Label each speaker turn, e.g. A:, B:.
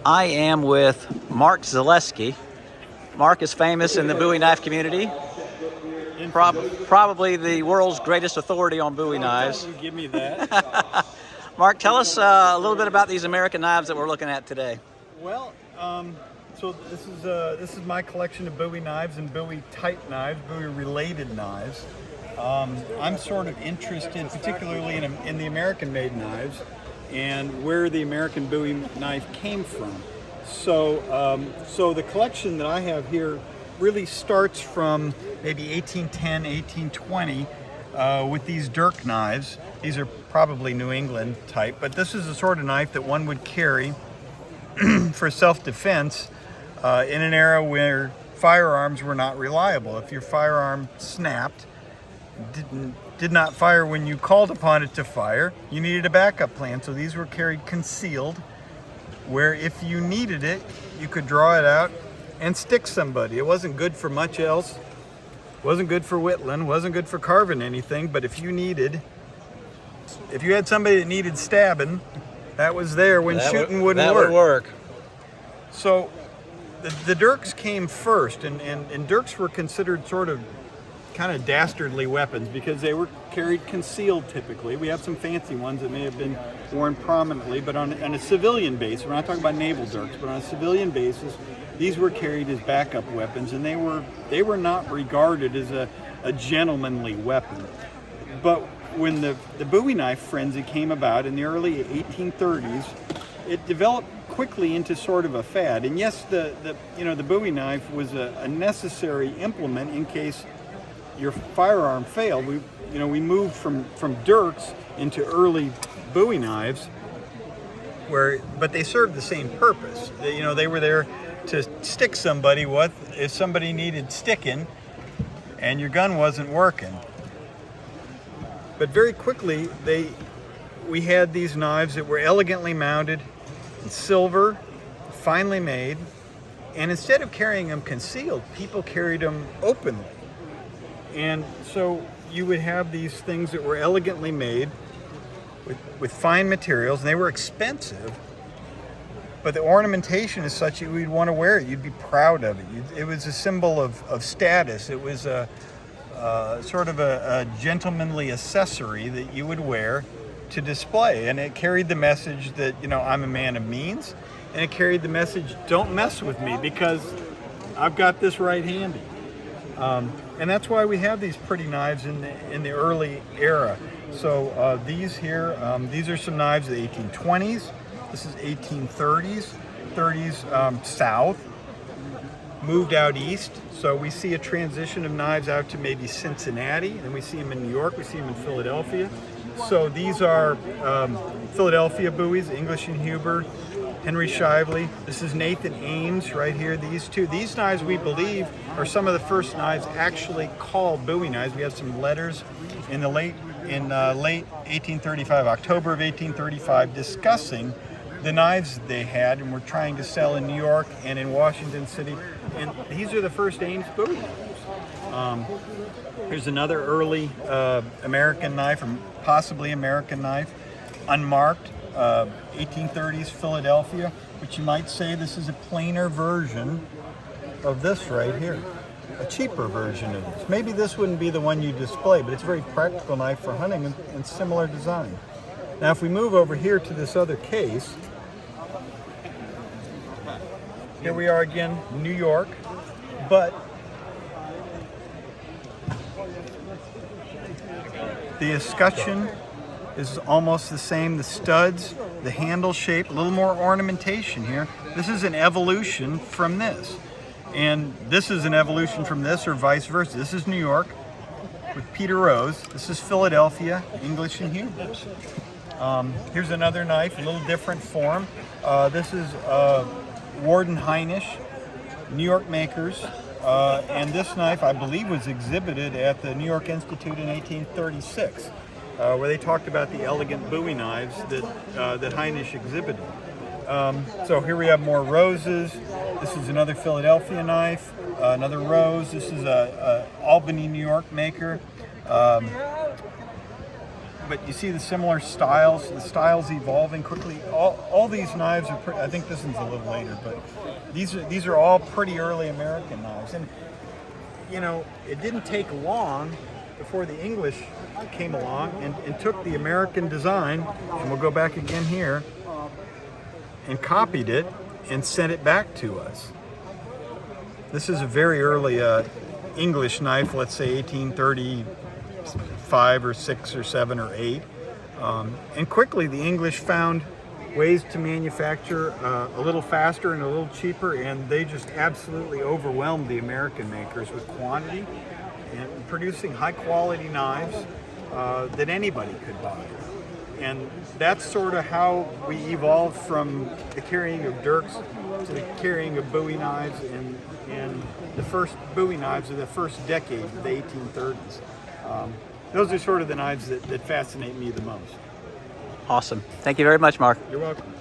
A: I am with Mark Zalesky. Mark is famous in the Bowie knife community. Probably the world's greatest authority on Bowie knives.
B: You give me that.
A: Mark, tell us a little bit about these American knives that we're looking at today.
B: Well, so this is my collection of Bowie knives and Bowie type knives, Bowie related knives. I'm sort of interested, particularly in the American-made knives and where the American Bowie knife came from. So the collection that I have here really starts from maybe 1810, 1820 with these dirk knives. These are probably New England type, but this is the sort of knife that one would carry for self-defense in an era where firearms were not reliable. If your firearm snapped, did not fire when you called upon it to fire, you needed a backup plan. So these were carried concealed, where if you needed it, you could draw it out and stick somebody. It wasn't good for much else. It wasn't good for whittling, wasn't good for carving anything, but if you had somebody that needed stabbing, that was there when shooting wouldn't work.
A: That would work.
B: So the dirks came first, and dirks were considered sort of kind of dastardly weapons because they were carried concealed typically. We have some fancy ones that may have been worn prominently, but on a civilian basis, we're not talking about naval dirks, but on a civilian basis, these were carried as backup weapons, and they were not regarded as a gentlemanly weapon. But when the Bowie knife frenzy came about in the early 1830s, it developed quickly into sort of a fad. And yes, the Bowie knife was a necessary implement in case your firearm failed. We moved from dirks into early Bowie knives, but they served the same purpose. They were there to stick somebody with if somebody needed sticking and your gun wasn't working. But very quickly we had these knives that were elegantly mounted in silver, finely made, and instead of carrying them concealed, people carried them openly. And so you would have these things that were elegantly made with fine materials, and they were expensive, but the ornamentation is such that you'd want to wear it. You'd be proud of it. It was a symbol of status. It was a sort of a gentlemanly accessory that you would wear to display, and it carried the message that, I'm a man of means, and it carried the message, don't mess with me because I've got this right handy. And that's why we have these pretty knives in the early era. So these here, these are some knives of the 1820s. This is 1830s, 30s south, moved out east. So we see a transition of knives out to maybe Cincinnati, and we see them in New York, we see them in Philadelphia. So these are Philadelphia Bowies, English and Huber, Henry Shively. This is Nathan Ames right here. These knives, we believe, are some of the first knives actually called Bowie knives. We have some letters in late 1835, October of 1835, discussing the knives they had and were trying to sell in New York and in Washington City. And these are the first Ames Bowie knives. Here's another early American knife, or possibly American knife, unmarked. 1830s Philadelphia, which you might say this is a plainer version of this right here, a cheaper version of this. Maybe this wouldn't be the one you display, but it's a very practical knife for hunting and similar design. Now if we move over here to this other case, here we are again, New York, but the escutcheon is almost the same. The studs, the handle shape, a little more ornamentation here. This is an evolution from this. And this is an evolution from this, or vice versa. This is New York with Peter Rose. This is Philadelphia, English and Hubers. Here's another knife, a little different form. This is Warden Heinisch, New York makers. And this knife, I believe, was exhibited at the New York Institute in 1836. Where they talked about the elegant Bowie knives that Heinisch exhibited. So here we have more roses. This is another Philadelphia knife, another rose. This is a Albany, New York maker. but you see the similar styles, the styles evolving quickly. All these knives are I think this one's a little later, but these are all pretty early American knives. And you know, it didn't take long before the English came along and took the American design, and we'll go back again here, and copied it and sent it back to us. This is a very early English knife, let's say 1835 or 6 or 7 or 8. And quickly the English found ways to manufacture a little faster and a little cheaper, and they just absolutely overwhelmed the American makers with quantity and producing high quality knives that anybody could buy. And that's sort of how we evolved from the carrying of dirks to the carrying of Bowie knives, and the first Bowie knives of the first decade of the 1830s. Those are sort of the knives that fascinate me the most.
A: Awesome. Thank you very much, Mark.
B: You're welcome.